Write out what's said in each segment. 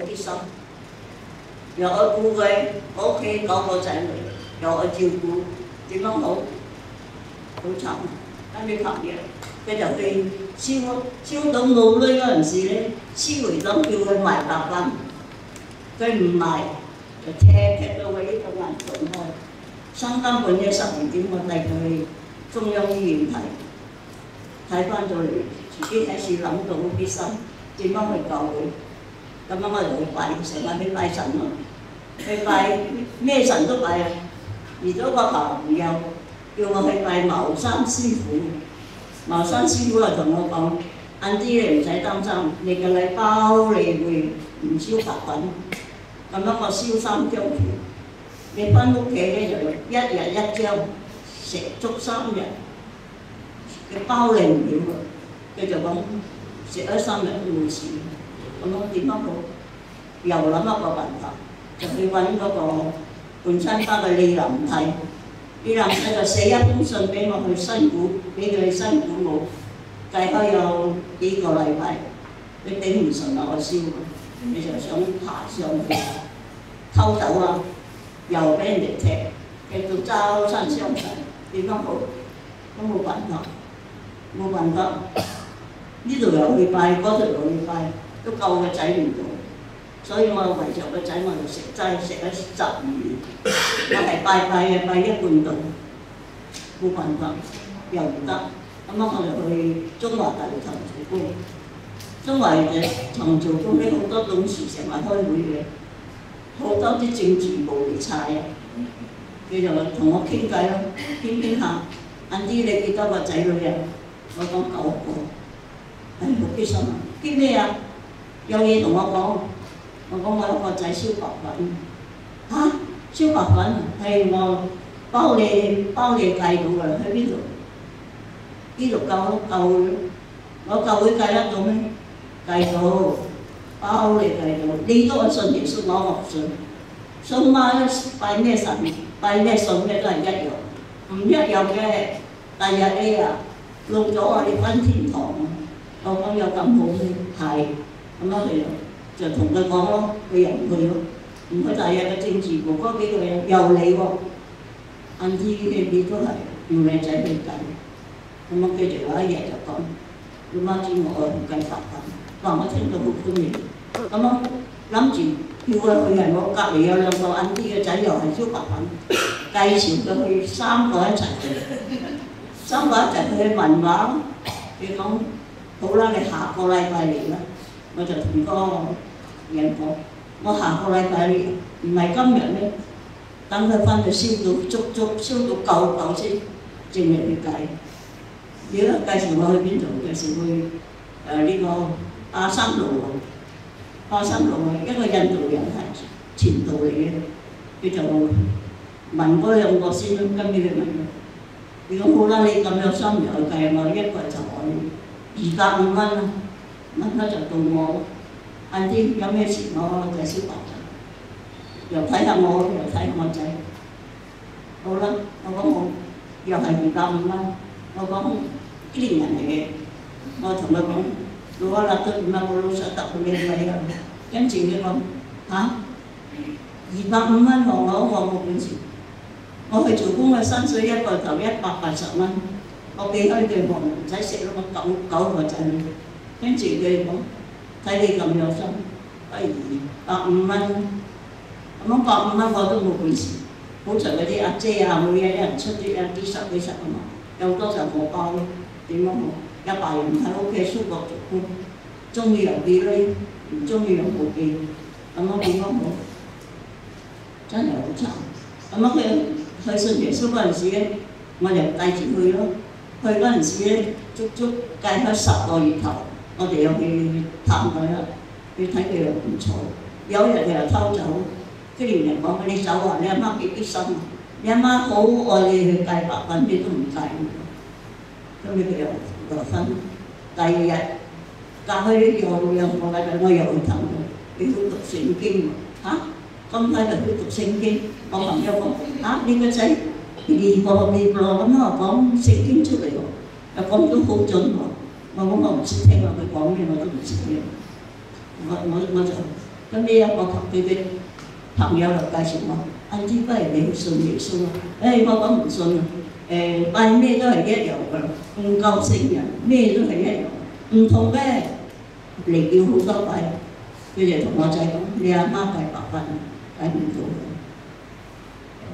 啲心，又愛顧佢，我屋企9個仔女，又愛照顧，點樣好？好慘！跟住琴日佢就去燒到冇女嗰陣時咧，燒回諗叫佢賣白粉，佢唔賣就踢到佢呢個眼腫開，3更半夜12點我帶佢去中央醫院睇翻咗嚟，自己喺處諗到啲心點樣去救佢。咁樣我就去拜，成日去拜神咯，去拜咩神都拜啊！遇咗個朋友叫我去拜茅山師傅，茅山師傅就同我講：Auntie你唔使擔心，你個禮包你會唔燒白粉，咁樣我燒3張票，你翻屋企咧就1日1張，食足3日，佢包你唔了啊！佢就講食咗3日都冇事。咁我點樣好？又諗一個辦法，就去揾嗰個半山巴嘅李林睇，李林睇就寫一封信俾我去新股，俾佢去新股冇，計開有幾個禮拜，佢頂唔順啦，我燒，你就想爬上去偷走啊，又俾人哋踢，繼續周身傷痕，點樣好？都冇辦法，冇辦法，呢度又去拜，嗰度又去拜。都救個仔唔到，所以我為咗個仔我就食齋食咗12年，我係拜嘅拜一半度，冇辦法又唔得，咁我就去中華大陸唐朝宮，中華嘅唐朝宮咧好多董事成日開會嘅，好多啲政治部嚟查啊，佢就同我傾偈咯，傾下，Auntie你幾多個仔女啊？我講9個，好開心啊！傾咩啊？有嘢同我講，我講我有個仔燒白粉，嚇燒白粉係我包你計到㗎啦，喺邊度？呢度夠，我夠會計得到咩？計到，包你計到，你都係信耶穌，我唔信。信媽拜咩神，拜咩信咩都係一樣，唔一樣嘅。第日你啊錄咗我哋返天堂，我講有咁好咩？係。咁樣佢就同佢講咯，佢又唔去咯，唔去第日嘅政治部嗰幾個人又嚟喎，Auntie你都係要靚仔去計，咁樣佢就有一日就講，佢媽知我唔計白粉，話我聽到好歡迎，咁樣諗住叫佢去係我隔離有2個Auntie嘅仔又係燒白粉，計錢佢去3個一齊去，3個一齊去問話，佢講好啦，你下個禮拜嚟啦。我就同個人講，我下個禮拜唔係今日咧，等佢翻去燒到足燒到夠先，正日去計。如果介紹我去邊度？介紹去呢個阿三路喎，阿三路係一個印度人係前度嚟嘅，佢就問嗰2個先，跟住佢問佢，佢講好啦，你咁有心又去計，我一個就可250蚊啦。咁佢就到我，Auntie有咩事我就燒白粉，又睇下我，又睇我仔。好啦，我講我又係250蚊，我講呢啲人嚟嘅，我同佢講攞啦都點啊，我老實得佢靚女啊。跟住佢講嚇250蚊我冇本事，我去做工嘅薪水一個頭180蚊，我俾開對黃唔使食啦，我9個仔女。跟住佢講睇你咁有心，不如150蚊，咁樣150蚊我都冇本事。好在嗰啲阿姐啊，每日有人出啲10幾十啊嘛，有多就我包咯。點樣好？有白人喺屋企蘇國做工，中意又俾呢，唔中意又冇俾，咁樣點樣好？真係好慘。咁樣佢去信耶穌嗰陣時咧，我就帶住去咯。去嗰陣時咧，足計開10個月頭。我哋又去探佢啦，去睇佢又唔錯。有一日佢又偷走，跟住人講：你走啊！你阿媽幾啲心啊！你阿媽好愛你去計白粉，你都唔計。咁佢又分。第2日隔開呢2個禮拜，我又去探佢，佢去讀聖經喎。嚇！咁快就去讀聖經，我朋友講：嚇！你個仔練過咁我講聖經出嚟喎，又講到好準喎。我唔識聽話，佢講咩我都唔識聽。我就咁呢一個同佢嘅朋友就介紹我，阿芝不如你去信耶穌啊！我講唔信啊！拜咩都係一樣㗎啦，唔夠聖人，咩都係一樣，唔同咩嚟叫好多拜。佢就同我仔講：你阿媽計白婚，計唔到嘅。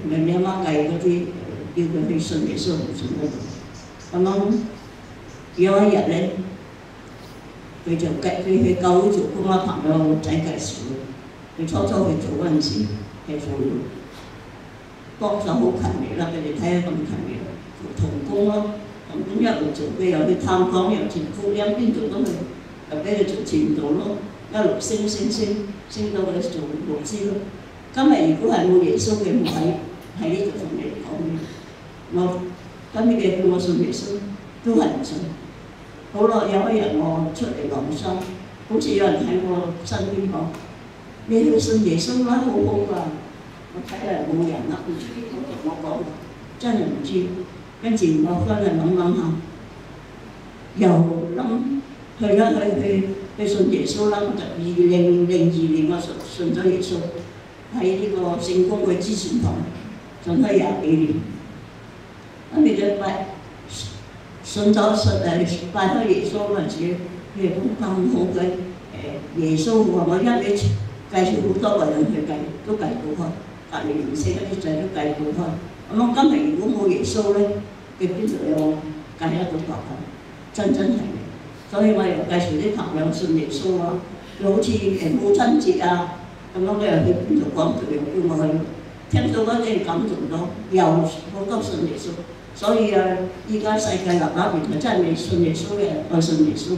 你阿媽計嗰啲叫佢去信耶穌，唔信得到。咁樣有一日咧，佢就佢去教會做工啦，朋友仔介紹佢。佢初初去做嗰陣時係做幫手好勤力啦，俾你睇下咁勤力，做童工咯。童工一路做，佢又去探訪，又傳福音，邊度都去，又俾佢做傳道咯。一路升到佢做牧師咯。今日如果係冇耶穌嘅，唔喺呢度同你講嘅。我今日嘅叫我信耶穌，都係唔信。好啦，有一日我出嚟晾衫，好似有人喺我身邊講：你去信耶穌啦，好好㗎。我睇嚟冇人啦，唔知邊個同我講，真係唔知。跟住我翻嚟諗下，又諗去信耶穌啦。就2002年我信咗耶穌，喺呢個聖公會之前堂信咗20幾年。咁你就信拜開耶穌嗰陣時，佢哋講咁好嘅耶穌喎，我一味介紹好多個人去計，都計到開。隔離唔識嗰啲仔都計到開。咁我今日如果冇耶穌咧，佢邊度有計得到白婚？真係嘅。所以我又介紹啲朋友信耶穌啊，好似母親節啊，咁樣佢又去邊度講道，又叫我去。聽到嗰啲感動到，又好多信耶穌。所以依家世界立立亂，真係未信耶穌嘅，我信耶穌。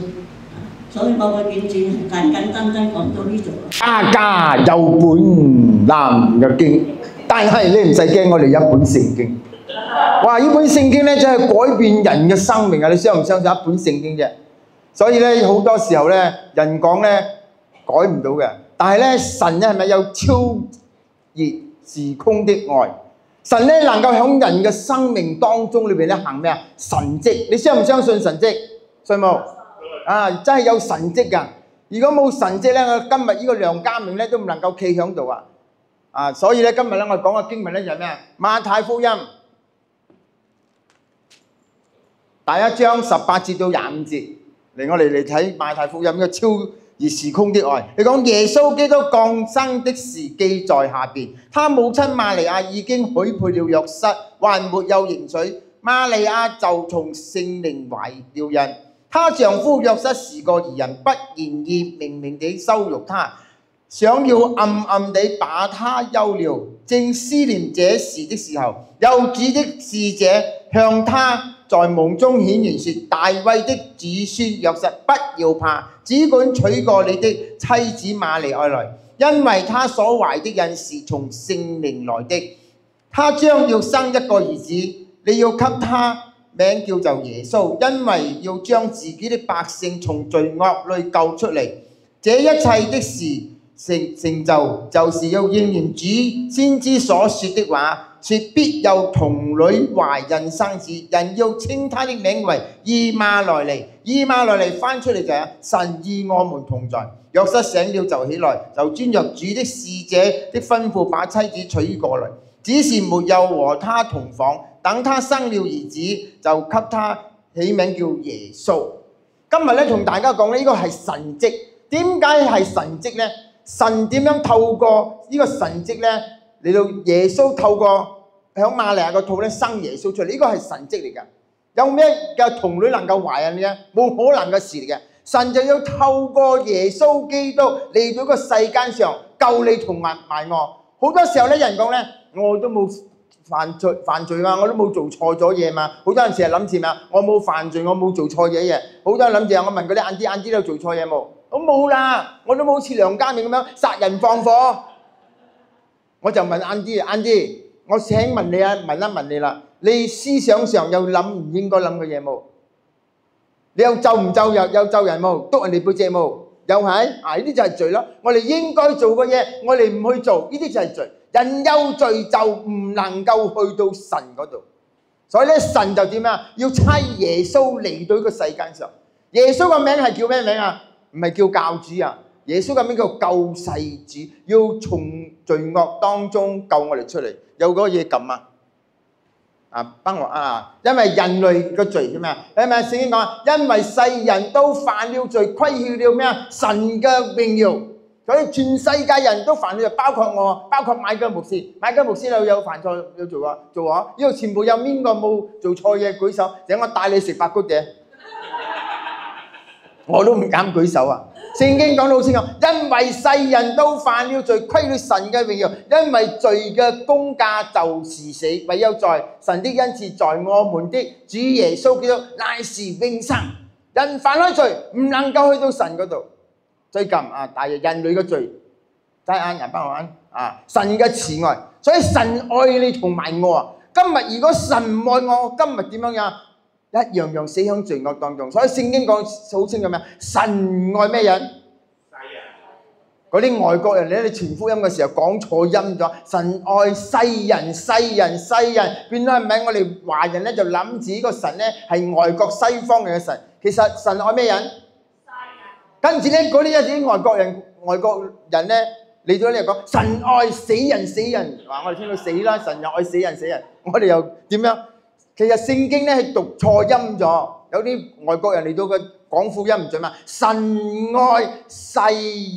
所以我嘅見證係簡單講到呢度。家家有本難嘅經，但係你唔使驚，我哋有一本聖經。哇！呢本聖經咧真係改變人嘅生命啊！你相唔相信一本聖經啫？所以咧好多時候咧，人講咧改唔到嘅，但係咧神咧係咪有超越時空的愛？神咧能夠喺人嘅生命當中裏邊咧行咩啊？神蹟，你相唔相信神蹟？信冇？啊，真係有神蹟㗎！如果冇神蹟咧，我今日呢個梁家明咧都唔能夠企喺度啊！啊，所以咧今日咧我講嘅經文咧就係咩啊？馬太福音第1章18節到25節，嚟我哋嚟睇馬太福音嘅超越時空的愛。你講耶穌基督降生的事記在下邊，他母親瑪利亞已經許配了約瑟，還沒有迎娶，瑪利亞就從聖靈懷了孕。她丈夫約瑟是個義人，不願意明明地羞辱她，想要暗暗地把她休了。正思念這事的時候，有主的使者向他在夢中顯現說：大衛的子孫約瑟，不要怕，只管娶過你的妻子瑪利亞來，因為他所懷的孕是從聖靈來的。他將要生一個兒子，你要給他名叫做耶穌，因為要將自己的百姓從罪惡裏救出嚟。這一切的事成就，就是要應驗主先知所說的話，說必有童女懷孕生子，人要稱他的名為以馬內利。以馬內利翻出嚟就係神與我們同在。約瑟醒了就起來，就遵着主的使者的吩咐，把妻子娶過來，只是沒有和他同房。等他生了兒子，就給他起名叫耶穌。今日咧同大家講呢個係神蹟。點解係神蹟呢？神點樣透過呢個神蹟呢？嚟到耶穌透過響瑪利亞個肚咧生耶穌出嚟？呢個係神蹟嚟㗎。有咩嘅童女能夠懷孕呢？冇可能嘅事嚟嘅。神就要透過耶穌基督嚟到個世間上救你同埋我。好多時候咧，人講咧，我都冇犯罪嘛，我都冇做錯咗嘢嘛。好多人成日諗住咩啊？我冇犯罪，我冇做錯嘢嘅。好多人諗住我問嗰啲晏啲都做錯嘢冇？我冇啦，我都冇似梁家明咁樣殺人放火。我就問晏啲，我請問你啊，問一問你啦，你思想上有諗唔應該諗嘅嘢冇？你有咒唔咒人？有咒人冇？督人哋背脊冇？又係啊？呢啲就係罪咯。我哋應該做嘅嘢，我哋唔去做，呢啲就係罪。人有罪就唔能夠去到神嗰度，所以咧神就點啊？要差耶穌嚟到呢個世間上。耶穌個名係叫咩名啊？唔係叫教主啊，耶穌嘅名叫救世主，要從罪惡當中救我哋出嚟。有嗰個嘢撳啊！幫我因為人類嘅罪叫咩啊？係咪聖經講啊？因為世人都犯了罪，虧欠了咩啊？神嘅榮耀，所以全世界人都犯了罪，包括我，包括買嘅牧師。買嘅牧師有犯錯有做啊？呢度全部有邊個冇做錯嘢舉手？請我帶你食白骨嘅，我都唔敢舉手啊！聖經講到好清楚，因為世人都犯了罪，虧了神嘅榮耀，因為罪嘅工價就是死，唯有在神的恩賜在我們的主耶穌基督乃是永生。人犯開罪唔能夠去到神嗰度。最近大約人類嘅罪，真係人幫我神嘅慈愛，所以神愛你同埋我啊！今日如果神唔愛我，今日點樣樣？一樣樣死喺罪惡當中，所以聖經講好清楚咩？神愛咩人？嗰啲外國人咧，你傳福音嘅時候講錯音咗。神愛世人，變咗係咪？我哋華人咧就諗住呢個神咧係外國西方嘅神，其實神愛咩人？跟住咧嗰啲一啲外國人咧嚟到呢度講神愛死人，話我哋聽到死啦，神又愛死人，我哋又點樣？其實聖經咧係讀錯音咗，有啲外國人嚟到嘅講福音唔準嘛。神愛世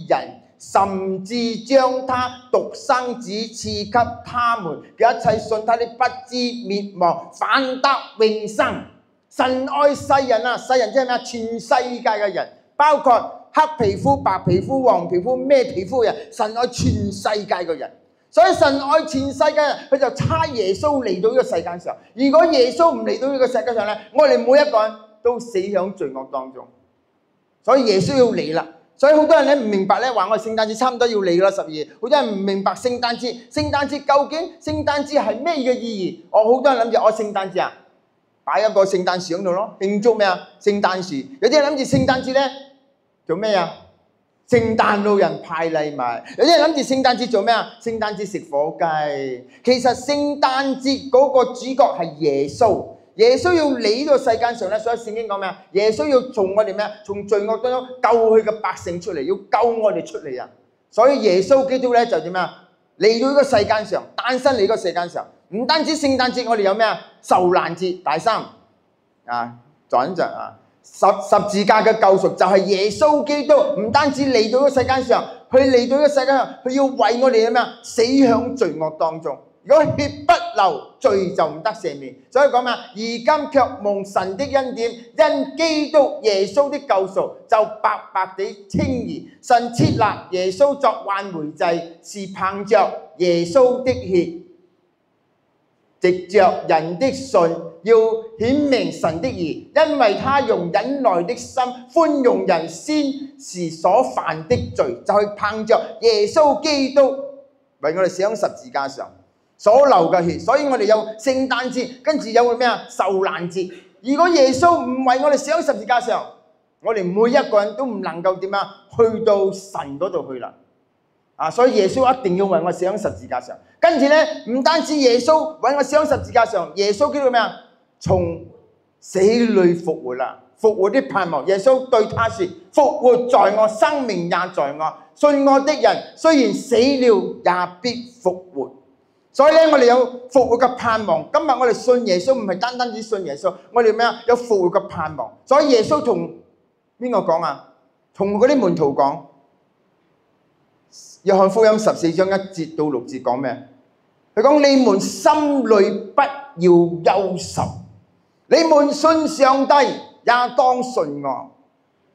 人，甚至將他獨生子賜給他們，叫一切信他的不至滅亡，反得永生。神愛世人啊，世人即係咩啊？全世界嘅人，包括黑皮膚、白皮膚、黃皮膚、咩皮膚嘅人，神愛全世界嘅人。所以神愛全世界人，佢就差耶穌嚟到呢個世界上。如果耶穌唔嚟到呢個世界上咧，我哋每一個人都死喺罪惡當中。所以耶穌要嚟啦。所以好多人咧唔明白咧，話我哋聖誕節差唔多要嚟啦，12月。好多人唔明白聖誕節究竟聖誕節係咩嘅意義？好多人諗住聖誕節擺一個聖誕樹喺度咯，慶祝咩啊？聖誕樹。有啲人諗住聖誕節咧做咩啊？聖誕老人派禮物，有啲人諗住聖誕節做咩啊？聖誕節食火雞。其實聖誕節嗰個主角係耶穌，耶穌要嚟呢個世界上咧，所以聖經講咩啊？耶穌要從我哋咩啊？從罪惡當中救佢嘅百姓出嚟，要救我哋出嚟啊！所以耶穌基督咧就點啊？嚟到呢個世界上，誕生嚟呢個世界上，唔單止聖誕節，我哋有咩啊？受難節第三轉著十字架嘅救贖就係耶穌基督，唔單止嚟到呢個世界上，佢嚟到呢個世界上，佢要為我哋咩啊？死響罪惡當中。如果血不流，罪就唔得赦免。所以講咩？而今卻蒙神的恩典，因基督耶穌的救贖，就白白地稱義。神設立耶穌作挽回祭，是憑着耶穌的血，藉着人的信，要顯明神的義，因為他用忍耐的心寬容人先時所犯的罪，就係憑着耶穌基督為我哋死喺十字架上所流嘅血。所以我哋有聖誕節，跟住有個咩啊？受難節。如果耶穌唔為我哋死喺十字架上，我哋每一個人都唔能夠點啊？去到神嗰度去啦。所以耶穌一定要為我死喺十字架上。跟住咧，唔單止耶穌為我死喺十字架上，耶穌叫做咩啊？從死裏復活啦，復活的盼望。耶穌對他說：復活在我，生命也在我。信我的人雖然死了，也必復活。所以咧，我哋有復活嘅盼望。今日我哋信耶穌，唔係單單只信耶穌，我哋咩啊？有復活嘅盼望。所以耶穌同邊個講啊？同嗰啲門徒講。約翰福音14章1節到6節講咩？佢講：你們心裏不要憂愁，你們信上帝也當信我。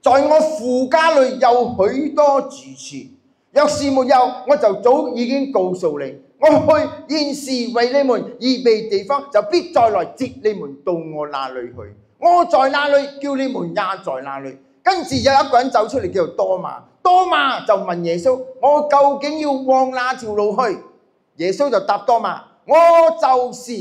在我父家裏有許多住處，若是沒有，我就早已經告訴你。我去現時為你們預備地方，就必再來接你們到我那裏去。我在那裏，叫你們也在那裏。跟住有一個人走出嚟，叫做多馬。多馬就問耶穌：我究竟要往哪條路去？耶穌就答多馬：我就是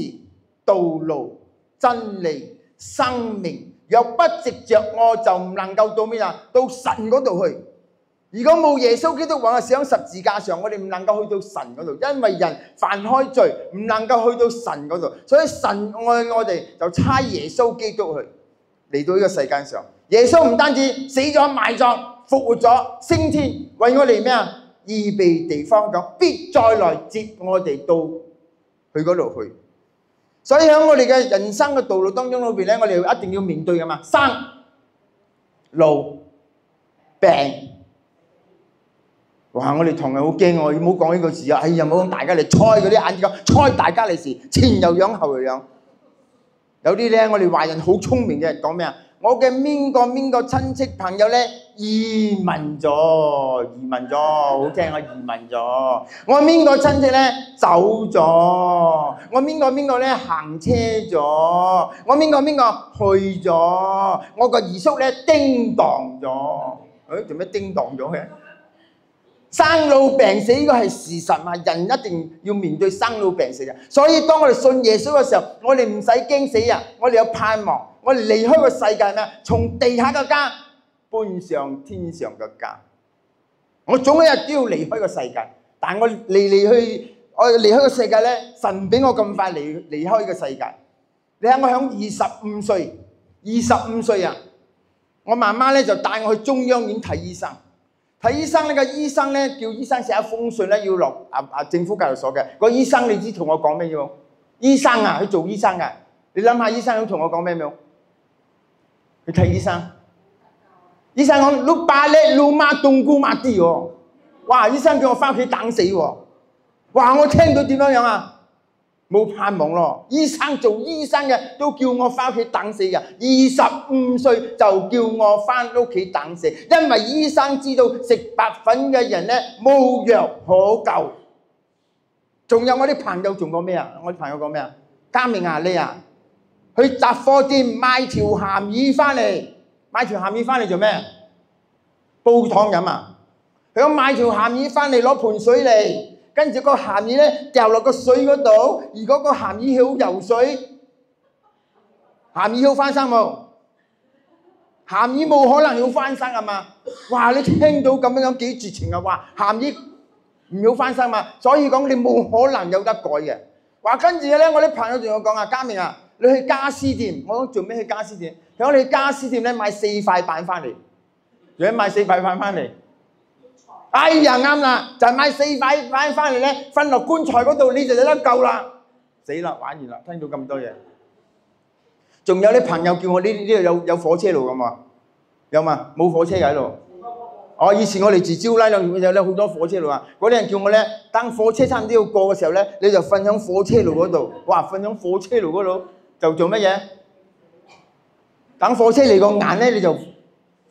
道路、真理、生命。若不藉着我，就唔能夠到邊啊？到神嗰度去。如果冇耶穌基督為我死喺十字架上，我哋唔能夠去到神嗰度，因為人犯開罪，唔能夠去到神嗰度。所以神愛我哋，就差耶穌基督去嚟到呢個世界上。耶穌唔單止死咗埋葬，復復活咗，升天，為我哋咩啊？預備地方講，必再來接我哋到佢嗰度去。所以喺我哋嘅人生嘅道路當中裏邊咧，我哋一定要面對㗎嘛，生、老、病。哇！我哋同人好驚喎，唔好講呢個字啊！哎呀，唔好講大家嚟猜嗰啲眼字講，猜大家嚟時，前又仰後又仰。有啲咧，我哋華人好聰明嘅，講咩啊？我嘅邊個親戚朋友咧移民咗，好聽啊！移民咗。我邊個親戚咧走咗，我邊個咧行車咗，我邊個去咗，我個二叔咧叮當咗。誒，做咩叮當咗嘅？生老病死呢個係事實嘛，人一定要面對生老病死嘅。所以當我哋信耶穌嘅時候，我哋唔使驚死啊！我哋有盼望，我哋離開個世界咩？從地下嘅家搬上天上嘅家。我總有一日都要離開個世界，但係我離開個世界咧，神俾我咁快離開個世界。你睇我響25歲啊，我媽媽咧就帶我去中央院睇醫生。睇醫生呢個醫生咧叫醫生寫一封信咧，要落政府教育所嘅。個醫生你知同我講咩嘢冇？醫生啊，佢做醫生嘅。你諗下醫生要同我講咩冇？去睇醫生。醫生講碌巴叻碌媽凍菇抹啲喎。哇！醫生叫我翻屋企等死喎。哇！我聽到點樣啊？冇盼望咯！醫生做醫生嘅都叫我翻屋企等死嘅，25歲就叫我翻屋企等死，因為醫生知道食白粉嘅人咧無藥可救。仲有我啲朋友仲講咩啊？我啲朋友講咩啊？嘉明啊，你啊去雜貨店買條鹹魚翻嚟，做咩？煲湯飲啊！佢講買條鹹魚翻嚟攞盆水嚟。跟住個鹹魚咧掉落個水嗰度，如果個鹹魚好游水，鹹魚好翻生冇？鹹魚冇可能要翻生啊嘛！哇！你聽到咁樣幾絕情啊！話鹹魚唔好翻生嘛，所以講你冇可能有得改嘅。話跟住咧，我啲朋友同我講啊，嘉明啊，你去家私店，我講做咩去家私店？佢講你去家私店咧買4塊板翻嚟，如果買4塊板翻嚟。哎呀啱啦，就係買4塊板翻嚟咧，瞓落棺材嗰度你就有得救啦！死啦，玩完啦！聽到咁多嘢，仲有啲朋友叫我呢度有火車路咁啊？有嘛？冇火車喺度。以前我哋住招拉兩條有好多火車路啊！嗰啲人叫我咧，當火車差唔多要過嘅時候咧，你就瞓響火車路嗰度。哇！瞓響火車路嗰度就做乜嘢？等火車嚟個眼咧，你就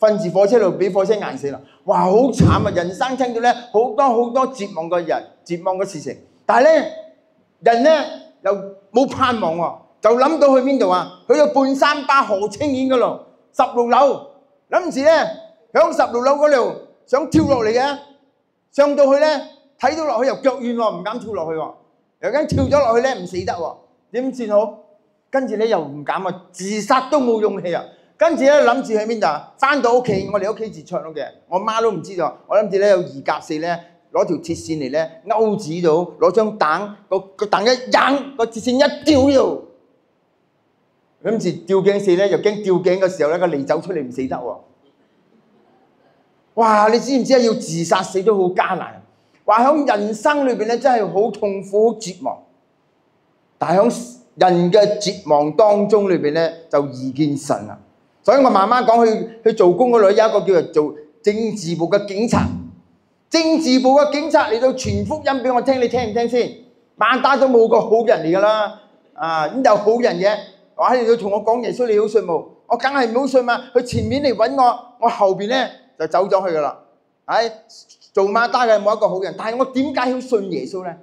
瞓住火車路俾火車硬死啦！哇，好慘啊！人生聽到咧好多絕望嘅事情，但係咧人咧又冇盼望喎，就諗到去邊度啊？去到半山巴何清苑嗰度16樓，諗住咧響16樓嗰度想跳落嚟嘅，上到去咧睇到落去又腳軟喎，唔敢跳落去喎，又驚跳咗落去咧唔死得喎，點算好？跟住咧又唔敢啊，自殺都冇勇氣啊！跟住咧諗住去邊度啊？翻到屋企，我哋屋企住出屋嘅，我媽都唔知道。我諗住咧有2夾4咧，攞條鐵線嚟咧勾住到，攞張凳個凳一掹，個鐵線一吊呢度。諗住吊頸死咧，又驚吊頸嘅時候咧個脷走出嚟唔死得喎。哇！你知唔知啊？要自殺死都好艱難。話喺人生裏邊咧真係好痛苦、好絕望。但係喺人嘅絕望當中裏邊咧就遇見神啦。所以我媽媽講去做工嗰度有一個叫做做政治部嘅警察，政治部嘅警察嚟到傳福音俾我聽，你聽唔聽先？馬打都冇個好人嚟㗎啦，咁有好人嘅，話你要同我講耶穌你好信冇？我梗係唔好信嘛，佢前面嚟揾我，我後邊咧就走咗去㗎啦。做馬打嘅冇一個好人，但係我點解要信耶穌咧？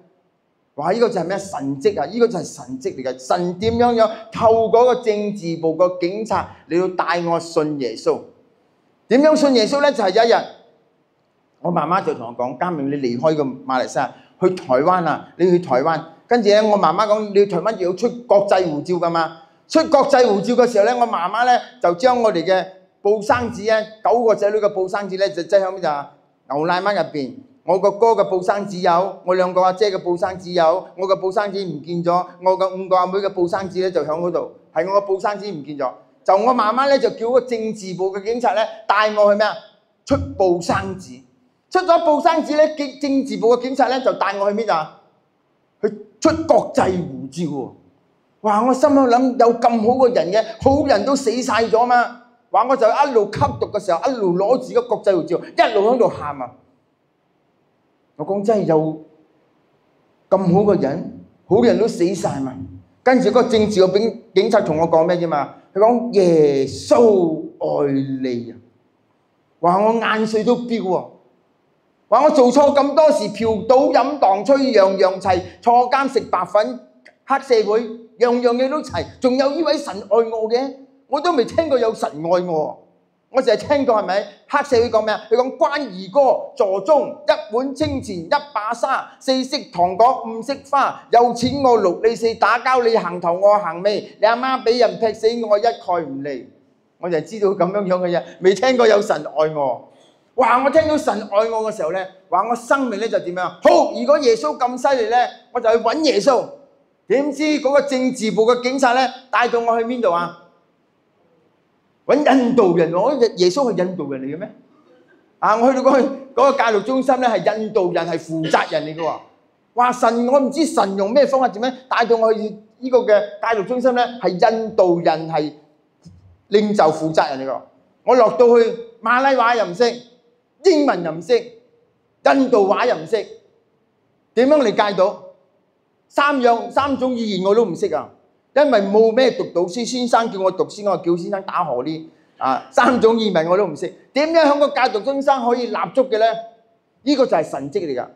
哇！呢個就係咩神蹟啊？呢個就係神蹟嚟嘅。神點樣透過個政治部個警察嚟到帶我信耶穌？點樣信耶穌咧？就係有一日，我媽媽就同我講：嘉明，你離開個馬來西亞去台灣啊！你去台灣，跟住咧，我媽媽講：你去台灣要出國際護照㗎嘛？出國際護照嘅時候咧，我媽媽咧就將我哋嘅報生紙咧，9個仔女嘅報生紙咧就擠喺邊度？牛奶蚊入邊。我個哥嘅報生紙有，我2個阿姐嘅報生紙有，我嘅報生紙唔見咗，我嘅5個阿妹嘅報生紙咧就喺嗰度，係我嘅報生紙唔見咗。就我媽媽咧就叫個政治部嘅警察咧帶我去咩啊？出報生紙。出咗報生紙咧，政治部嘅警察咧就帶我去邊啊？去出國際護照喎！哇！我心諗有咁好嘅人嘅，好人都死晒咗嘛！話我就一路吸毒嘅時候，一路攞住個國際護照，一路喺度喊啊！我講真係有咁好嘅人，好人都死晒嘛！跟住嗰個政治嘅警察同我講咩啫嘛？佢講耶穌愛你啊！話我眼水都飆喎！話我做錯咁多事，嫖賭飲蕩吹樣樣齊，坐監食白粉，黑社會樣樣嘢都齊，仲有呢位神愛我嘅，我都未聽過有神愛我。我淨係聽過係咪？黑社會講咩啊？佢講關兒哥座鐘，一碗清錢一把沙，四色糖果五色花，有錢我六你四，打交你行頭我行尾，你阿媽俾人劈死我一概唔理。我就係知道咁樣嘅嘢，未聽過有神愛我。哇！我聽到神愛我嘅時候咧，話我生命咧就點樣？好，如果耶穌咁犀利咧，我就去揾耶穌。點知嗰個政治部嘅警察咧帶到我去邊度啊？揾印度人喎！耶穌係印度人嚟嘅咩？啊！我去到嗰個戒毒中心咧，係印度人係負責人嚟嘅喎。哇！我唔知神用咩方法點樣帶到我去呢個嘅戒毒中心咧，係印度人係領袖負責人嚟嘅。我落到去馬拉話又唔識。英文又唔識，印度話又唔識，點樣嚟戒到？三種語言我都唔識啊！因為冇咩讀到書，先生叫我讀書，我叫先生打荷呢啊！三種語文我都唔識，點樣喺個戒毒中心可以立足嘅咧？呢個就係神蹟嚟㗎！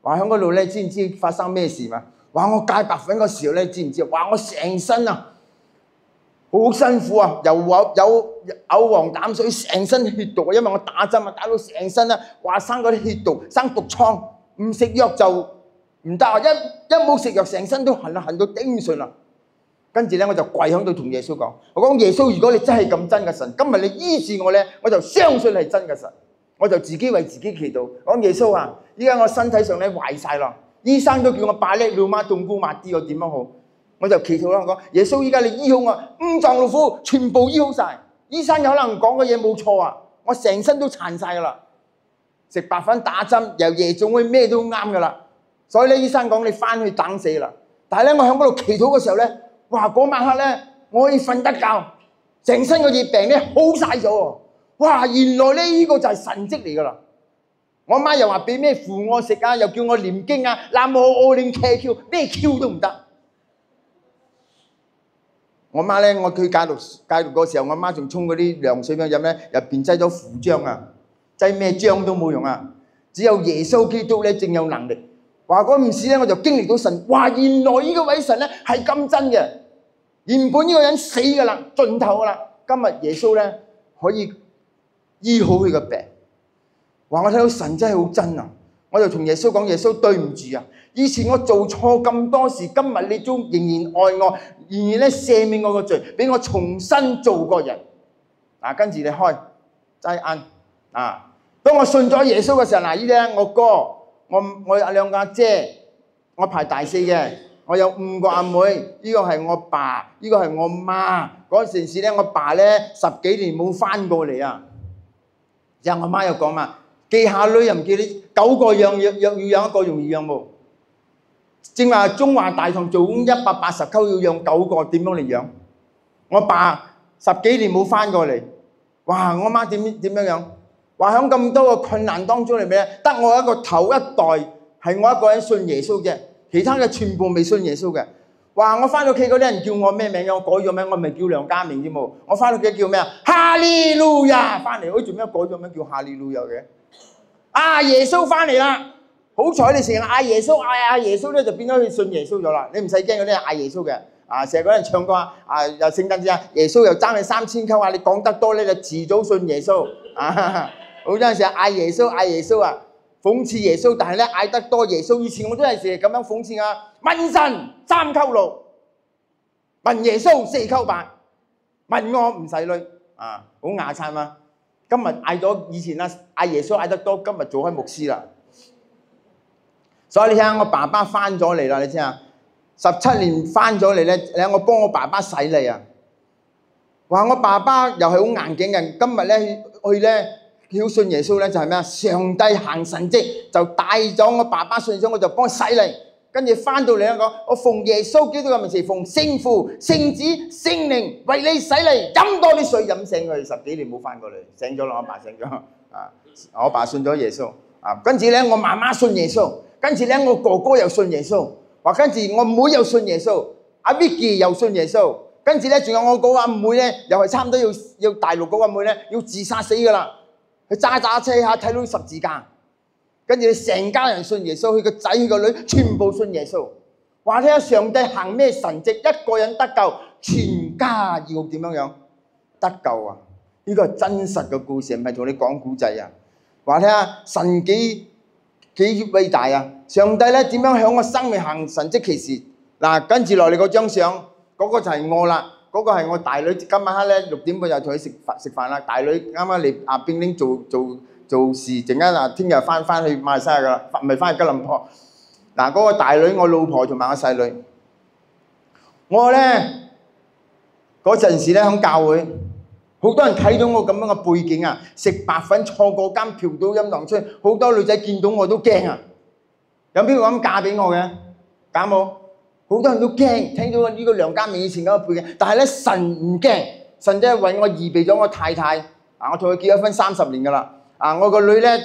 話喺嗰度咧，知唔知發生咩事嘛？話我戒白粉嗰時候咧，知唔知？話我成身啊！好辛苦啊！有嘔黃膽水，成身血毒啊！因為我打針啊，打到成身啦，話生嗰啲血毒，生毒瘡，唔食藥就唔得啊！一冇食藥，成身都痕啊，痕到頂唔順啦。跟住咧，我就跪喺度同耶穌講：我講耶穌，如果你真係咁真嘅神，今日你醫治我咧，我就相信你係真嘅神，我就自己為自己祈禱。我講耶穌啊，依家我身體上咧壞晒啦，醫生都叫我擺叻尿媽凍菇抹啲，我點樣好？我就祈禱啦，我講耶穌，依家你醫好我五臟六腑，全部醫好晒。醫生有可能講嘅嘢冇錯啊，我成身都殘晒噶啦，食白粉打針由夜總會咩都啱噶啦。所以咧，醫生講你翻去等死啦。但係咧，我喺嗰度祈禱嘅時候咧，哇！嗰晚黑咧，我可以瞓得覺，成身個熱病咧好晒咗喎。哇！原來咧呢個就係神蹟嚟噶啦。我媽又話俾咩符我食啊，又叫我念經啊，南無阿彌陀佛，咩 Q 都唔得。我媽咧，我去戒毒嗰時候，我媽仲沖嗰啲涼水俾我飲咧，入邊擠咗符漿啊，擠咩漿都冇用啊，只有耶穌基督咧正有能力。話嗰陣時咧，我就經歷到神，哇！原來呢個位神咧係咁真嘅。原本呢個人死噶啦，盡頭噶啦，今日耶穌咧可以醫好佢個病。話我睇到神真係好真啊！我就同耶穌講：耶穌對唔住啊！以前我做錯咁多事，今日你都仍然愛我，仍然咧赦免我個罪，俾我重新做個人。跟住你開齋恩啊！當我信咗耶穌嘅時候，呢啲我哥，我有兩個阿姐，我排第四嘅，我有5個阿妹，呢個係我爸，呢個係我媽。嗰陣時咧，我爸咧10幾年冇翻過嚟啊！之後我媽又講嘛，記下女又唔記你9個要養一個容易養冇？正話中華大堂做工180溝要養9個，點樣嚟養？我爸10幾年冇翻過嚟，哇！我媽點樣？話喺咁多個困難當中嚟咩？得我一個頭一代係我一個人信耶穌嘅，其他嘅全部未信耶穌嘅。話我翻到屋企嗰啲人叫我咩名？我改咗名，我咪叫梁家明啫冇。我翻到屋企叫咩啊？哈利路亞！翻嚟，做咩改咗名叫哈利路亞嘅？啊！耶穌翻嚟啦！好彩你成日嗌耶穌，嗌耶穌咧就變咗去信耶穌咗啦。你唔使驚嗰啲人嗌耶穌嘅。成日嗰人唱歌又聖誕節啊，耶穌又爭你3000溝啊！你講得多咧就遲早信耶穌啊！好多陣時嗌耶穌啊，諷刺耶穌，但係咧嗌得多耶穌。以前我都係成日咁樣諷刺啊！問神3溝6，問耶穌4溝8，問我唔使累啊！好牙擦嘛！今日嗌咗以前啊嗌耶穌嗌得多，今日做開牧師啦。所以你睇下我爸爸翻咗嚟啦，你知啊？17年翻咗嚟咧，你睇我幫我爸爸洗禮啊！話我爸爸又係好硬頸嘅，今日咧去咧曉信耶穌咧，就係咩啊？上帝行神蹟，就帶咗我爸爸信咗，我就幫佢洗禮。跟住翻到嚟咧講，我奉耶穌基督嘅名字，奉聖父、聖子、聖靈為你洗禮，飲多啲水，飲醒佢10幾年冇翻過嚟，醒咗啦，我爸醒咗啊！我爸信咗耶穌啊，跟住咧我媽媽信耶穌，跟住咧我哥哥又信耶穌，話跟住我妹又信耶穌，阿 Vicky 又信耶穌，跟住咧仲有我嗰個阿妹咧，又係差唔多要大陸嗰個阿妹咧，要自殺死噶啦，佢揸車下睇到十字架。跟住成家人信耶穌，佢個仔佢個女全部信耶穌。話聽下上帝行咩神蹟，一個人得救，全家要點樣得救啊？呢個係真實嘅故事，唔係同你講古仔啊！話聽下神幾偉大啊！上帝咧點樣響我生命行神蹟奇事？嗱，跟住落嚟嗰張相，嗰個就係我啦，嗰個係我大女。今晚黑咧6點半就同佢食飯啦。大女啱啱嚟阿冰玲做事，陣間啊，聽日翻去馬來西亞噶啦，唔係翻去吉隆坡。嗱，嗰個大女，我老婆同埋我細女，我咧嗰陣時咧喺教會，好多人睇到我咁樣嘅背景啊，食白粉坐過監，嫖賭飲蕩吹，好多女仔見到我都驚啊！有邊個咁嫁俾我嘅？嫁冇？好多人都驚，聽到呢個梁家明以前嗰個背景，但係咧神唔驚，神真係為我預備咗我太太啊！我同佢結咗婚30年噶啦。啊！我個女咧，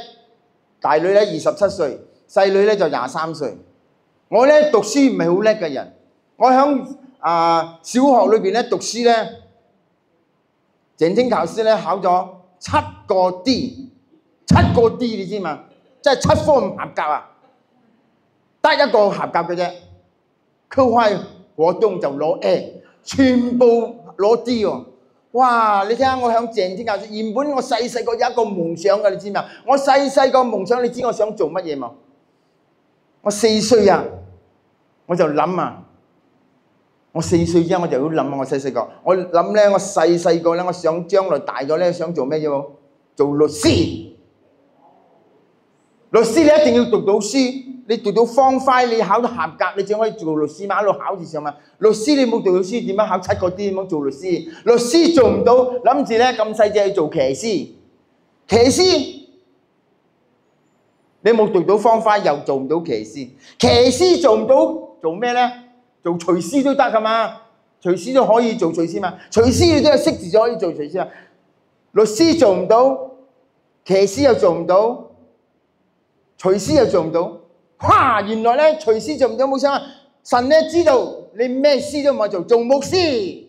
大女咧27歲，細女咧就23歲。我咧讀書唔係好叻嘅人，我喺小學裏邊咧讀書咧，鄭清考試咧考咗7個 D，7個 D 你知嘛？即係7科唔合格啊，得一個合格嘅啫。課外活動就攞 A， 全部攞 D 喎。哇！你睇下我響鄭天教書，原本我細個有一個夢想嘅，你知嘛？我細個夢想，你知我想做乜嘢嘛？我4歲啊，我就諗啊，我4歲之後我就要諗啊，我細個，我諗咧，我細個咧，我想將來大咗咧，想做咩嘢？做律師。律師你一定要讀到書，你讀到方塊，你考到合格，你先可以做律師嘛。一路考住上嘛。律師你冇讀到書，點樣考7個 D？ 點樣做律師？律師做唔到，諗住咧咁細隻去做騎師。騎師你冇讀到方塊，又做唔到騎師。騎師做唔到，做咩咧？做廚師都得噶嘛，廚師都可以做廚師嘛。廚師你都有識字就可以做廚師啊。律師做唔到，騎師又做唔到。廚師又做唔到，哇！原來咧廚師做唔到冇想啊！神咧知道你咩師都唔可以做牧師。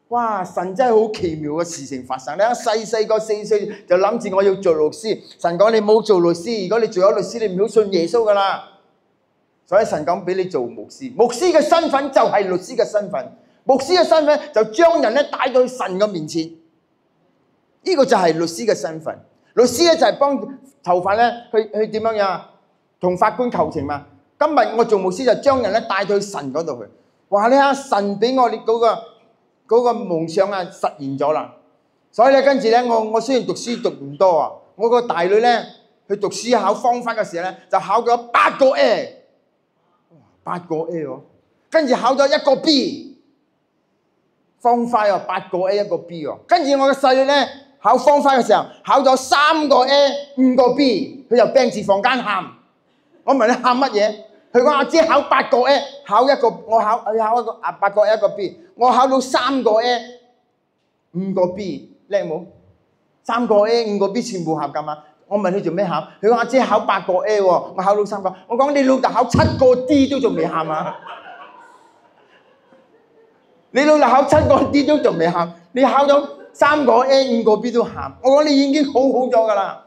哇！神真係好奇妙嘅事情發生。你睇細個4歲就諗住我要做律師，神講你冇做律師，如果你做咗律師，你唔好信耶穌噶啦。所以神講俾你做牧師，牧師嘅身份就係律師嘅身份，牧師嘅身份就將人咧帶到去神嘅面前，呢個就係律師嘅身份。律師咧就係幫囚犯咧去點樣啊？同法官求情嘛。今日我做牧師就將人咧帶到去神嗰度去。哇！你睇下神俾我哋嗰個夢想啊實現咗啦。所以咧跟住咧我雖然讀書讀唔多啊，我個大女咧去讀書考方法嘅時候咧就考咗8個 A，8個 A 喎。跟住考咗1個 B， 方法又8個 A 1個 B 喎。跟住我嘅細女咧。考方塊嘅時候，考咗3個 A 5個 B， 佢就病住房間喊。我問你喊乜嘢？佢講阿姐考8個 A， 考一個，我考一個8個 A 1個 B， 我考到3個 A 5個 B， 叻冇？3個 A 5個 B 全部合格嘛？我問佢做咩考？佢講阿姐考8個 A 喎，我考到3個。我講你老豆考7個 D 都仲未喊啊！你老豆考7個 D 都仲未喊，你考到3個 A 5個 B 都喊，我講你已經好咗㗎啦。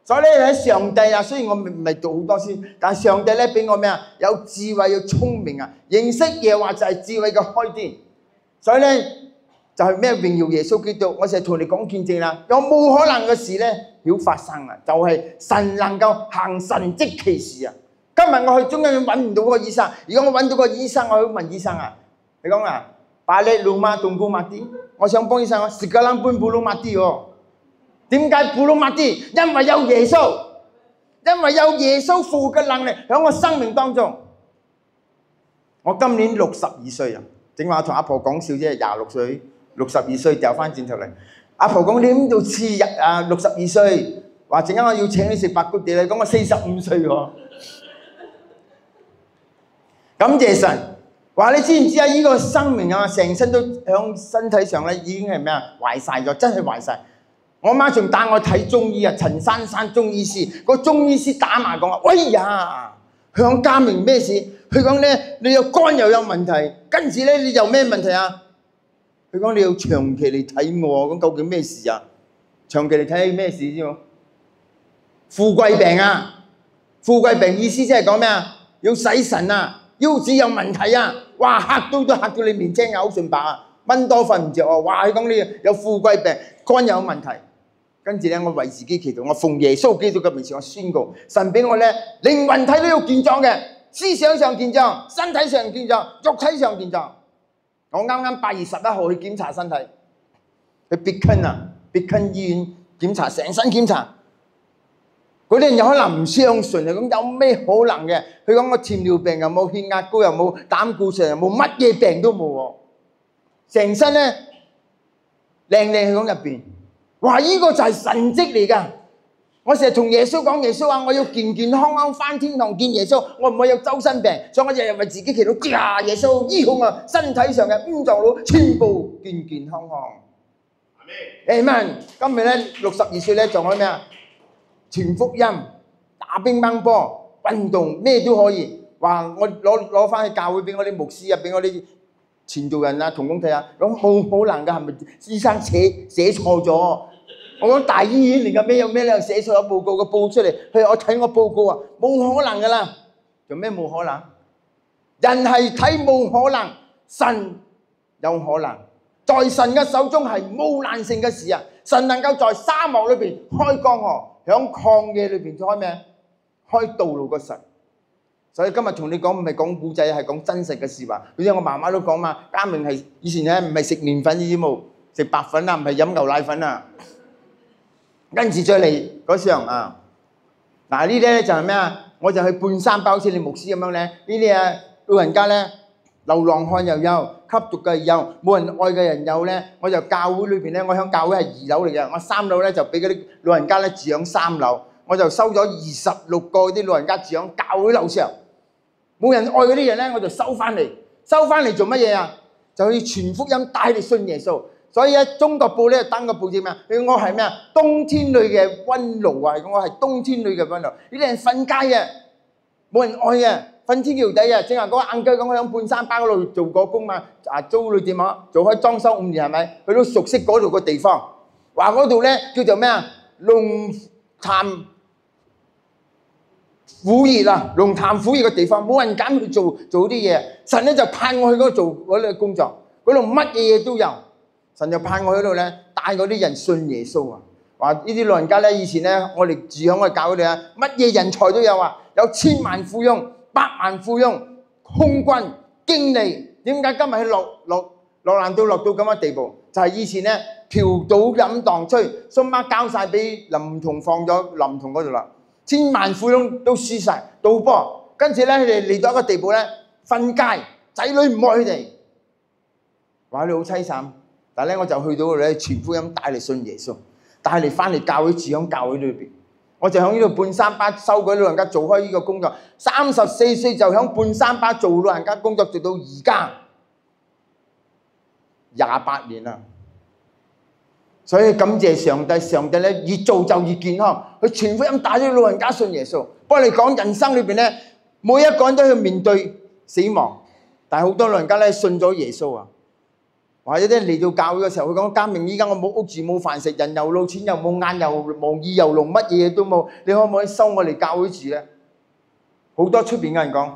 所以咧喺上帝啊，雖然我唔係讀好多書，但係上帝咧俾我咩啊？有智慧，有聰明啊！認識耶和華就係智慧嘅開端。所以咧就係咩榮耀耶穌基督。我成日同你講見證啦，有冇可能嘅事咧要發生啊？就係神能夠行神蹟奇事啊！今日我去中央揾唔到個醫生，如果我揾到個醫生，我去問醫生啊，你講啊？巴力魯馬東古馬啲，我想幫醫生講食個冷搬布魯馬啲喎。點解布魯馬啲？因為有耶穌，因為有耶穌復活嘅能力喺我生命當中。我今年62歲啊，正話同阿婆講笑啫，26歲，62歲掉翻轉頭嚟。阿婆講你邊度似62歲，話陣間我要請你食白骨地，你講我45歲喎。感謝神，話你知唔知啊？呢個生命啊，成身都響身體上咧已經係咩啊？壞晒咗，真係壞晒。我媽仲帶我睇中醫啊，陳珊珊中醫師，個中醫師打埋講話，喂呀，向家明咩事？佢講咧，你個肝又有問題，跟住咧你又咩問題啊？佢講你要長期嚟睇我，咁究竟咩事啊？長期嚟睇咩事先喎？富貴病啊！富貴病意思即係講咩啊？要洗腎啊！腰子有問題啊！哇，嚇到你面青口唇白啊！蚊多瞓唔着啊！哇，佢講你有富貴病，肝有問題。跟住咧，我為自己祈禱，我奉耶穌基督嘅名字，我宣告神俾我咧靈魂體都要健壯嘅，思想上健壯，身體上健壯，肉體上健壯。我啱啱8月11號去檢查身體，去必坑醫院檢查，成身檢查。嗰啲人有可能唔相信啊，咁有咩可能嘅？佢講我糖尿病又冇，血壓高又冇，膽固醇又冇，乜嘢病都冇喎，成身咧靚靚喺入邊。哇！呢個就係神蹟嚟㗎。我成日同耶穌講，耶穌話我要健健康康返天堂見耶穌，我唔可以有周身病，所以我日日為自己祈禱，呀耶穌醫好我身體上嘅五臟腑，全部健健康康。Amen。今日咧62歲咧做開咩啊？傳福音、打乒乓波、運動咩都可以。話我攞翻去教會俾我啲牧師啊，俾我啲傳道人啊、同工睇下，咁冇可能㗎，係咪醫生寫錯咗？我講大醫院嚟㗎，咩有咩咧？寫錯咗報告，個報出嚟，佢我睇我報告啊，冇可能㗎啦。做咩冇可能？人係睇冇可能，神有可能。在神嘅手中係冇難成嘅事啊！神能夠在沙漠裏邊開江河，響曠野裏邊開咩？開道路嘅神。所以今日同你講唔係講古仔，係講真實嘅事話。好似我媽媽都講嘛，家明係以前咧唔係食麵粉呢啲冇，食白粉啊，唔係飲牛奶粉啊。跟住再嚟嗰時候啊，嗱呢啲咧就係咩啊？我就去半山包，好似你牧師咁樣咧，呢啲啊老人家咧，流浪漢又有，吸毒嘅又有，冇人愛嘅人有咧，我就教會裏邊咧，我響教會係2樓嚟嘅，我3樓咧就俾嗰啲老人家咧住響3樓，我就收咗26個啲老人家住響教會樓上，冇人愛嗰啲人咧，我就收翻嚟做乜嘢啊？就去傳福音，帶你信耶穌。所以咧，中國報咧登個報紙咩啊？我係咩啊？冬天裏嘅溫爐啊！我係冬天裏嘅溫爐。呢啲人瞓街嘅，冇人愛嘅，瞓天橋底啊！正話嗰個硬雞講，我喺半山包嗰度做過工嘛，租旅店啊，做開裝修5年係咪？佢都熟悉嗰度個地方。話嗰度咧叫做咩啊？龍潭虎穴啊！龍潭虎穴嘅地方，冇人揀去做啲嘢。神咧就派我去嗰度做嗰啲工作，嗰度乜嘢都有。神就派我喺度咧，帶嗰啲人信耶穌啊！話呢啲老人家咧，以前咧，我哋住喺我哋教會哋啊，乜嘢人才都有啊，有千萬富翁、百萬富翁、空軍、經理。點解今日落難到落到咁嘅地步？就係以前咧，嫖賭飲蕩吹，蘇媽交曬俾林同放咗林同嗰度啦。千萬富翁都輸曬，賭波。跟住咧，佢哋嚟到一個地步咧，瞓街，仔女唔愛佢哋，話佢哋好凄慘。但係咧，我就去到嗰度咧，傳福音，帶嚟信耶穌，帶嚟翻嚟教會，住喺教會裏邊。我就喺呢度半山巴收嗰啲老人家做開呢個工作，34歲就喺半山巴做老人家工作，做到而家28年啦。所以感謝上帝，上帝咧越做就越健康，佢傳福音帶咗老人家信耶穌。不過你講人生裏邊咧，每一個人都要面對死亡，但係好多老人家咧信咗耶穌啊。或者啲嚟到教會嘅時候，佢講：家明，依家我冇屋住，冇飯食，人又老，錢又冇，眼又望耳又聾，乜嘢都冇。你可唔可以收我嚟教會住咧？好多出邊嘅人講，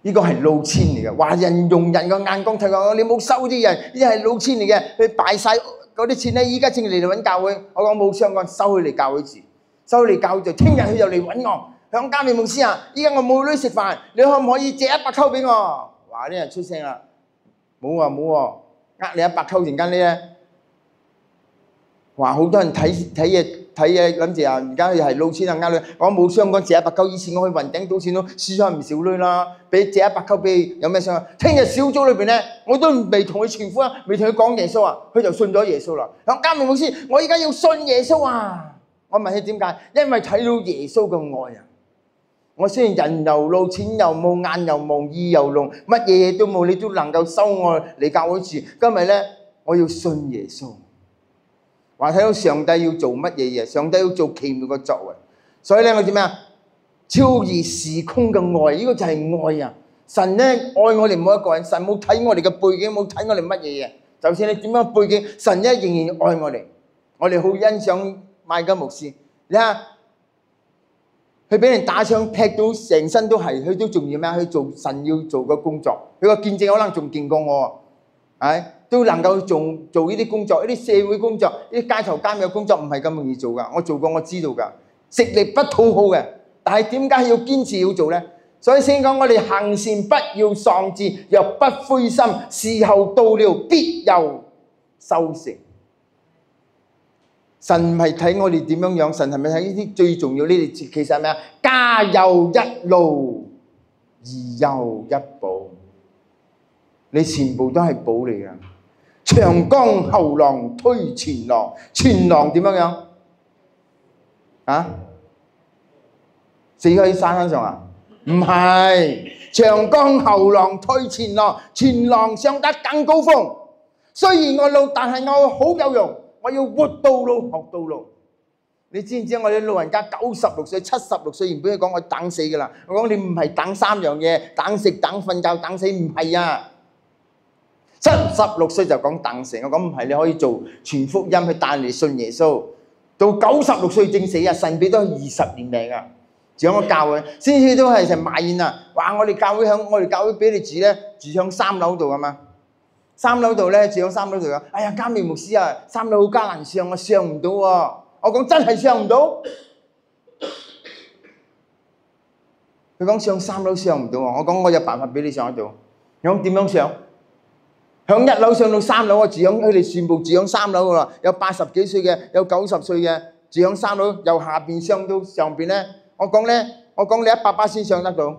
呢個係老千嚟嘅，話人用人嘅眼光睇我，你冇收啲人，呢啲係老千嚟嘅，佢敗晒嗰啲錢咧，依家正嚟揾教會。我講冇相干，收佢嚟教會住，收佢嚟教會就聽日佢就嚟揾我，響家明牧師啊，依家我冇女食飯，你可唔可以借100溝俾我？哇！啲人出聲啦。冇喎，呃你100溝陣間呢？話好多人睇嘢睇嘢，諗住啊，而家係撈錢啊，呃女。我冇相干借100嚿，以前我去雲頂賭錢都輸咗唔少女啦。俾借100嚿俾有咩相干？聽日小組裏邊咧，我都未同佢傳福音，未同佢講耶穌啊，佢就信咗耶穌啦。講嘉明牧師，我而家要信耶穌啊！我問佢點解？因為睇到耶穌嘅愛啊！我雖然人又老，錢又冇，眼又蒙，耳又聾，乜嘢都冇，你都能夠收我嚟教會住。今日咧，我要信耶穌。話睇到上帝要做乜嘢嘢，上帝要做奇妙嘅作為。所以咧，我知咩啊？超越時空嘅愛，呢個就係愛啊！神咧愛我哋每一個人，神冇睇我哋嘅背景，冇睇我哋乜嘢嘢。就算你點樣背景，神咧仍然愛我哋。我哋好欣賞麥基牧師，你睇下。佢俾人打槍劈到成身都係，佢都仲要咩？去做神要做嘅工作。佢個見證可能仲勁過我，係都能夠做呢啲工作，呢啲社會工作，呢啲街頭街尾嘅工作唔係咁容易做噶。我做過，我知道噶，食力不討好嘅。但係點解要堅持要做咧？所以先講我哋行善不要喪志，又不灰心，時候到了必有收成。神唔係睇我哋點樣樣，神係咪睇呢啲最重要呢啲？其實係咩啊？家有一路，兒有一寶，你全部都係寶嚟㗎。長江後浪推前浪，前浪點樣樣？啊？死喺山上啊？唔係，長江後浪推前浪，前浪上得更高峰。雖然我老，但係我好有用。我要活到老學到老，你知唔知我哋老人家96歲、76歲，原本講我等死㗎啦。我講你唔係等3樣嘢，等食、等瞓覺、等死，唔係啊。76歲就講等死，我講唔係，你可以做傳福音去帶你信耶穌。到96歲正死啊，神俾多20年命啊。住響個教會，先至都係成埋怨啊！話我哋教會俾你住咧，住響3樓度啊嘛。3樓度咧，住喺3樓度啊！哎呀，嘉美牧師啊，3樓好艱難上，我上唔到喎。我講真係上唔到。佢講上3樓上唔到喎。我講我有辦法俾你上得到。你講點樣上？響1樓上到3樓，我住響佢哋全部住響3樓噶啦。有80幾歲嘅，有90歲嘅，住響3樓，由下邊上到上邊咧。我講你100%先上得到。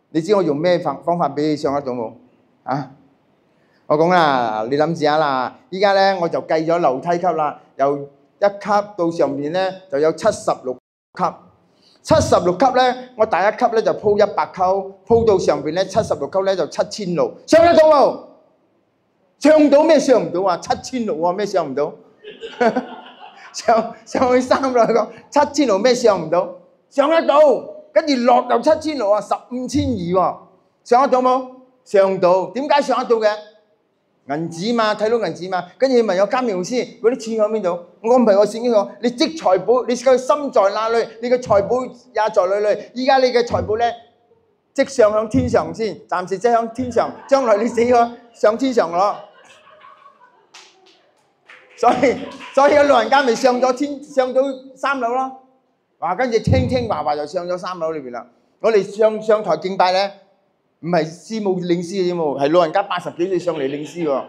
你知我用咩方法俾你上得到冇？啊？我講啦，你諗住下啦，依家咧我就計咗樓梯級啦，由1級到上面咧就有76級，76級咧我第1級咧就鋪100級，鋪到上邊咧76級咧就7000路，上得到冇？上到咩上唔到啊？7000路喎，咩上唔到？上去3樓講7000路咩上唔到？上得到，跟住落又7000路啊，15200喎，上得到冇？上到，點解上得到嘅？銀紙嘛，睇到銀紙嘛，跟住問有監明師嗰啲錢喺邊度？我唔係我聖經講，你積財寶，你個心在哪裏，你嘅財寶也在哪裏。依家你嘅財寶咧，積上響天上先，暫時積響天上，將來你死咗上天上咯。所以個老人家咪上到3樓咯。話跟住聽話就上咗3樓裏邊啦。我哋上台敬拜咧。唔係師母領詩嘅啫喎，係老人家80幾歲上嚟領詩喎，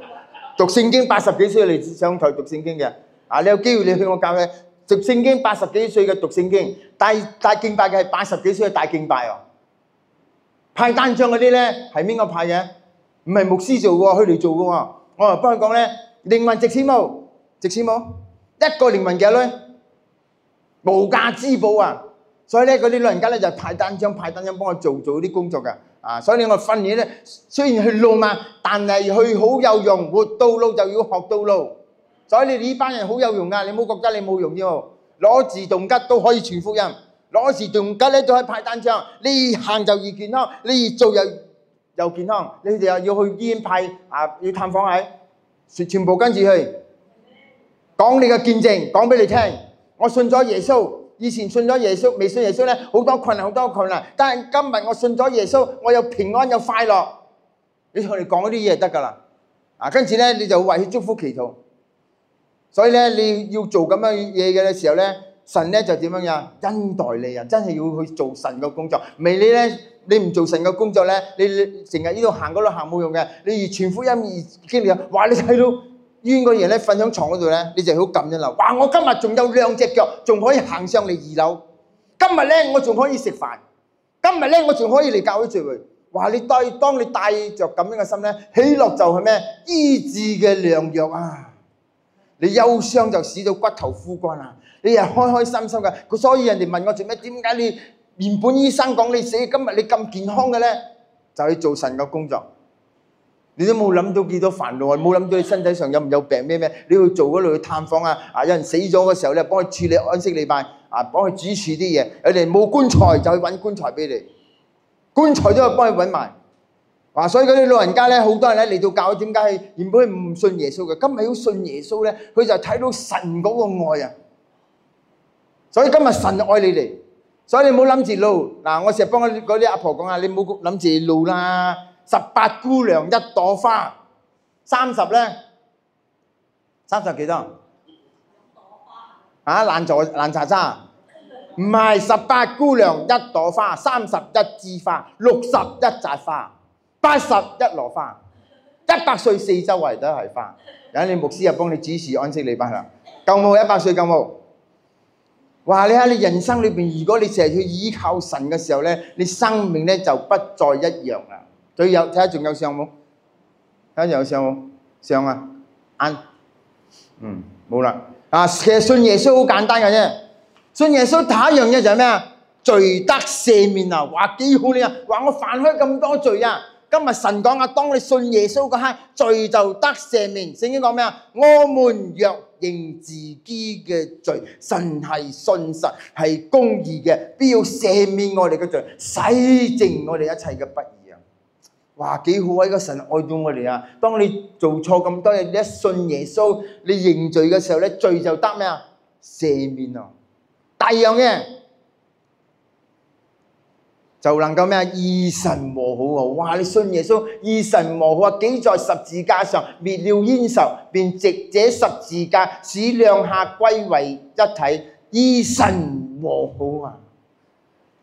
讀聖經80幾歲嚟上台讀聖經嘅。啊，你有機會你去我教嘅讀聖經80幾歲嘅讀聖經，帶敬拜嘅係80幾歲嘅帶敬拜喎。派單張嗰啲咧係邊個派嘅？唔係牧師做嘅喎，佢哋做嘅喎。我話幫佢講咧，靈魂值錢冇？值錢冇？一個靈魂幾多咧？無價之寶啊！所以咧嗰啲老人家咧就派單張幫我做啲工作嘅。啊，所以我訓練咧，雖然佢老嘛，但係佢好有用，活到老就要學到老。所以你呢班人好有用噶，你唔好覺得你冇用啫喎。攞自動吉都可以傳福音，攞自動吉咧都可以派單張。你行就越健康，你越做又健康。你哋又要去醫院派啊，要探訪係，全部跟住去講你嘅見證，講俾你聽。我信咗耶穌。以前信咗耶穌，未信耶穌咧，好多困難。但係今日我信咗耶穌，我有平安有快樂。你同佢哋講嗰啲嘢就得㗎啦。啊，跟住咧你就為佢祝福祈禱。所以咧你要做咁樣嘢嘅時候咧，神咧就點樣樣恩待你啊！真係要去做神嘅工作。未你咧，你唔做神嘅工作咧，你成日呢度行嗰度行冇用嘅。你越傳福音越經歷，哇！你睇到醫院嗰人咧瞓喺床嗰度咧，你就好感恩啦。哇！我今日仲有2隻腳，仲可以行上嚟2樓。今日咧我仲可以食飯。今日咧我仲可以嚟教會聚會。哇！當你帶着咁樣嘅心咧，喜樂就係咩？醫治嘅良藥啊！你憂傷就使到骨頭枯乾啊！你係開開心心嘅。所以人哋問我做咩？點解你原本醫生講你死，今日你咁健康嘅咧？就去做神嘅工作。你都冇諗到幾多煩惱啊！冇諗到你身體上有唔有病咩？你去做嗰度去探訪啊！有人死咗嘅時候咧，幫佢處理安息禮拜啊，幫佢主持啲嘢。有哋冇棺材就去揾棺材俾你，棺材都係幫佢揾埋。所以嗰啲老人家咧，好多人咧嚟到教會，點解原本唔信耶穌嘅，今日要信耶穌咧，佢就睇到神嗰個愛啊！所以今日神愛你哋，所以你唔好諗住路。我成日幫嗰啲阿婆講啊，你唔好諗住路啦。18姑娘一朵花，30咧，30幾多？爛茶渣？唔係，18姑娘一朵花，31枝花，61扎花，81籮花，100歲四周圍都係花。有你牧師又幫你主持安息禮拜啦，夠冇？100歲夠冇？哇！你喺你人生裏邊，如果你成日去依靠神嘅時候咧，你生命咧就不再一樣啦。最有睇下仲有相冇？睇下仲有相冇？相啊，冇啦。其實信耶穌好簡單嘅啫。信耶穌第一樣嘢就係咩啊？罪得赦免啊！話幾好你啊！話我犯開咁多罪啊！今日神講啊，當你信耶穌嗰刻，罪就得赦免。聖經講咩啊？我們若認自己嘅罪，神係信實係公義嘅，必要赦免我哋嘅罪，洗淨我哋一切嘅不義。哇！幾好啊！個神愛到我哋啊！當你做錯咁多嘢，你一信耶穌，你認罪嘅時候咧，罪就得咩啊？赦免啊！第二樣嘢就能夠咩啊？與神和好啊！哇！你信耶穌，與神和好啊！記在十字架上滅了冤仇，便藉這十字架使兩下歸為一體，與神和好啊！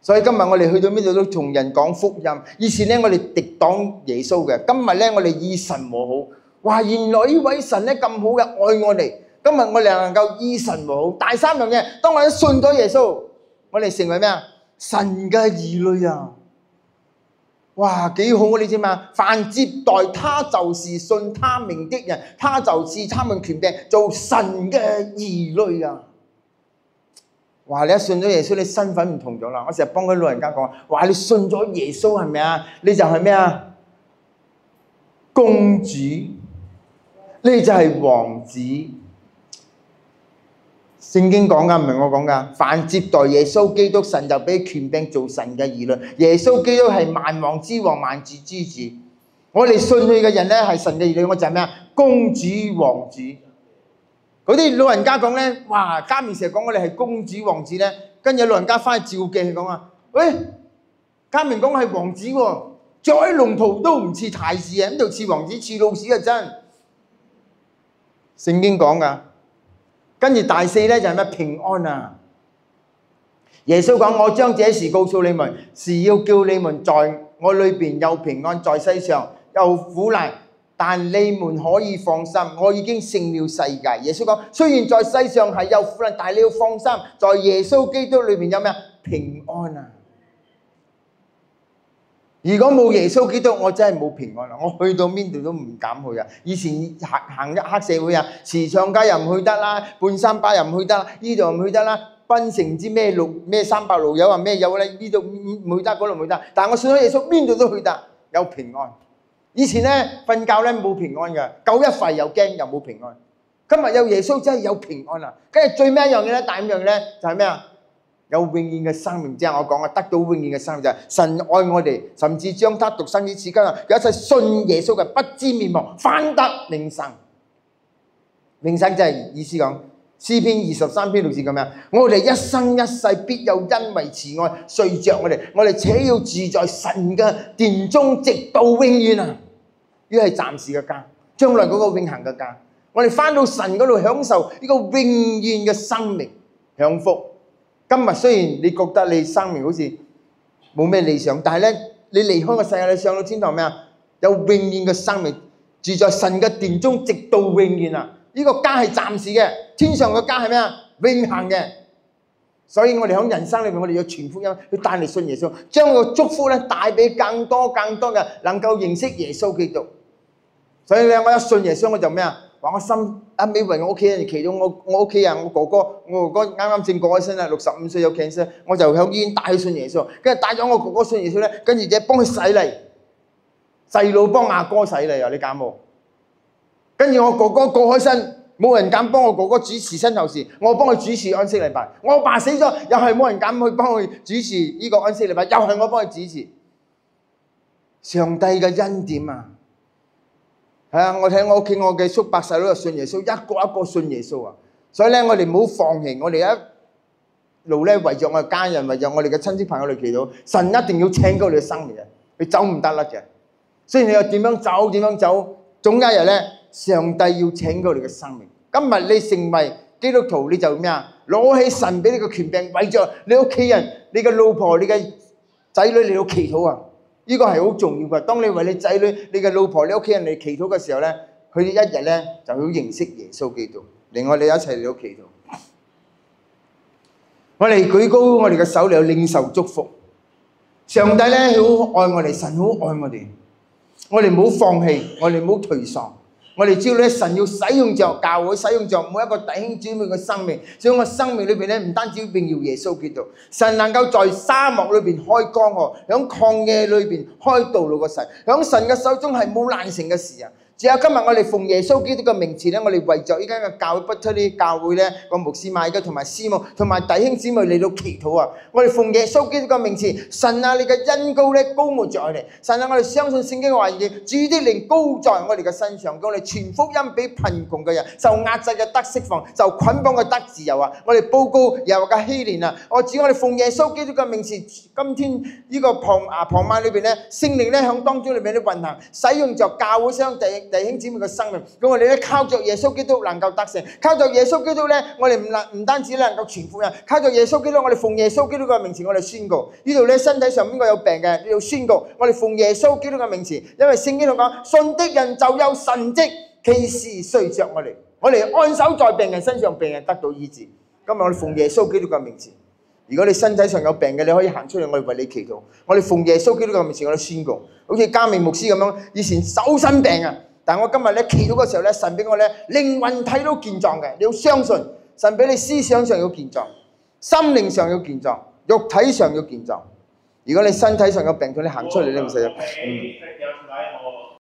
所以今日我哋去到邊度都同人講福音。以前咧我哋敵擋耶穌嘅，今日咧我哋與神和好。哇！原來呢位神咧咁好嘅愛我哋，今日我哋能夠與神和好。第三樣嘢，當我哋信咗耶穌，我哋成為咩啊？神嘅兒女啊！哇！幾好啊！你知嘛？凡接待他就是信他名的人，他就賜他們權柄做神嘅兒女啊！哇！你一信咗耶穌，你身份唔同咗啦。我成日幫嗰啲老人家講，哇！你信咗耶穌係咪啊？你就係咩啊？公主，你就係王子。聖經講噶，唔係我講噶。凡接待耶穌基督，神就俾權柄做神嘅兒女。耶穌基督係萬王之王、萬主之主。我哋信佢嘅人咧係神嘅兒女，我就係咩啊？公主、王子。嗰啲老人家講咧，哇！家面成日講我哋係公主王子咧，跟住老人家翻去照記去講啊，喂，家面講係王子喎，着喺龍袍都唔似太子啊，咁就似王子似老鼠啊真。聖經講噶，跟住第四咧就係咩？平安啊！耶穌講：我將這事告訴你們，是要叫你們在我裏邊有平安，在世上有苦難。但你們可以放心，我已經勝了世界。耶穌講：雖然在世上係有苦難，但係你要放心，在耶穌基督裏面有咩啊？平安啊！如果冇耶穌基督，我真係冇平安啦！我去到邊度都唔敢去啊！以前行黑社會啊，時尚街又唔去得啦，半山巴又唔去得啦，呢度又唔去得啦，檳城唔知咩路咩300路有話咩有咧，呢度唔去得，嗰度唔去得。但係我信咗耶穌，邊度都去得，有平安。以前咧瞓覺咧冇平安嘅，狗一吠又驚又冇平安。今日有耶穌真係有平安啦。跟住最尾一樣嘢咧，第五樣咧就係咩啊？有永遠嘅生命。即係我講嘅，得到永遠嘅生命就係神愛我哋，甚至將他獨生子賜給我，有一切信耶穌嘅不知滅亡，反得永生。永生即係意思講，詩篇23篇6節咁樣，我哋一生一世必有恩惠慈愛隨着我哋且要住在神嘅殿中，直到永遠啊！呢個係暫時嘅家，將來嗰個永恆嘅家，我哋翻到神嗰度享受呢個永遠嘅生命享福。今日雖然你覺得你生命好似冇咩理想，但係咧你離開個世界，你上到天堂咩啊？有永遠嘅生命。住在神嘅殿中，直到永遠啊！呢個家係暫時嘅，天上嘅家係咩啊？永恆嘅。所以我哋喺人生裏面，我哋要傳福音，要帶嚟信耶穌，將個祝福咧帶俾更多嘅能夠認識耶穌基督。所以咧，我一信耶穌我就咩啊？話我心一味為我屋企人祈禱，我屋企人，我哥哥啱啱正過咗身啦，65歲有 cancer， 我就喺醫院帶佢信耶穌，跟住帶咗我哥哥信耶穌咧，跟住就幫佢洗禮，細佬幫阿哥洗禮啊！你敢冇？跟住我哥哥過咗身，冇人敢幫我哥哥主持身後事，我幫佢主持安息禮拜。我爸死咗，又係冇人敢去幫佢主持呢個安息禮拜，又係我幫佢主持。上帝嘅恩典啊！係啊！我睇我屋企我嘅叔伯細佬就信耶穌，一個一個信耶穌啊！所以咧，我哋唔好放棄，我哋一路咧為咗我嘅家人，為咗我哋嘅親戚朋友嚟祈禱，神一定要拯救你嘅生命嘅，你走唔得甩嘅。雖然你又點樣走，總有一日咧，上帝要拯救你嘅生命。今日你成為基督徒，你就咩啊？攞起神俾你嘅權柄，為咗你屋企人、你嘅老婆、你嘅仔女嚟到祈禱啊！呢個係好重要嘅。當你為你仔女、你嘅老婆、你屋企人嚟祈禱嘅時候咧，佢哋一日咧就會認識耶穌基督。另外，你一齊嚟到祈禱。我哋舉高我哋嘅手嚟到領受祝福。上帝咧好愛我哋，神好愛我哋。我哋唔好放棄，我哋唔好退喪。我哋知道咧，神要使用着教會，使用着每一個弟兄姊妹嘅生命。所以我生命裏邊咧，唔單止榮耀耶穌基督，神能夠在沙漠裏邊開江河，響曠野裏邊開道路嘅神，響神嘅手中係冇難成嘅事啊！只有今日我哋奉耶穌基督嘅名字咧，我哋為咗呢間嘅教會不出呢教會咧個牧師麥嘅同埋師母同埋弟兄姊妹嚟到祈禱啊！我哋奉耶穌基督嘅名字，神啊，你嘅恩膏咧高抹在我哋，神啊，我哋相信聖經嘅話語，主的靈高在我哋嘅身上，我哋傳福音俾貧窮嘅人，受壓制嘅得釋放，受捆綁嘅得自由啊！我哋報告又嘅希連啊！我哋奉耶穌基督嘅名字，今天呢個傍晚裏邊咧，聖靈咧響當中裏邊咧運行，使用着教會相弟兄姊妹嘅生命，咁我哋咧靠着耶穌基督能夠得勝，靠着耶穌基督咧，我哋唔單止能夠傳福音，靠着耶穌基督，我哋奉耶穌基督嘅名字，我哋宣告呢度咧身體上邊個有病嘅，你要宣告，我哋奉耶穌基督嘅名字，因為聖經度講，信的人就有神蹟奇事隨着我哋按手在病人身上，病人得到醫治。今日我哋奉耶穌基督嘅名字。如果你身體上有病嘅，你可以行出嚟，我哋為你祈禱。我哋奉耶穌基督嘅名字，我哋宣告，好似嘉明牧師咁樣，以前手身病啊。但係我今日咧祈禱嘅時候咧，神俾我咧靈魂體都健壯嘅，你要相信神俾你思想上要健壯，心靈上要健壯，肉體上要健壯。如果你身體上有病痛，你行出嚟你唔使。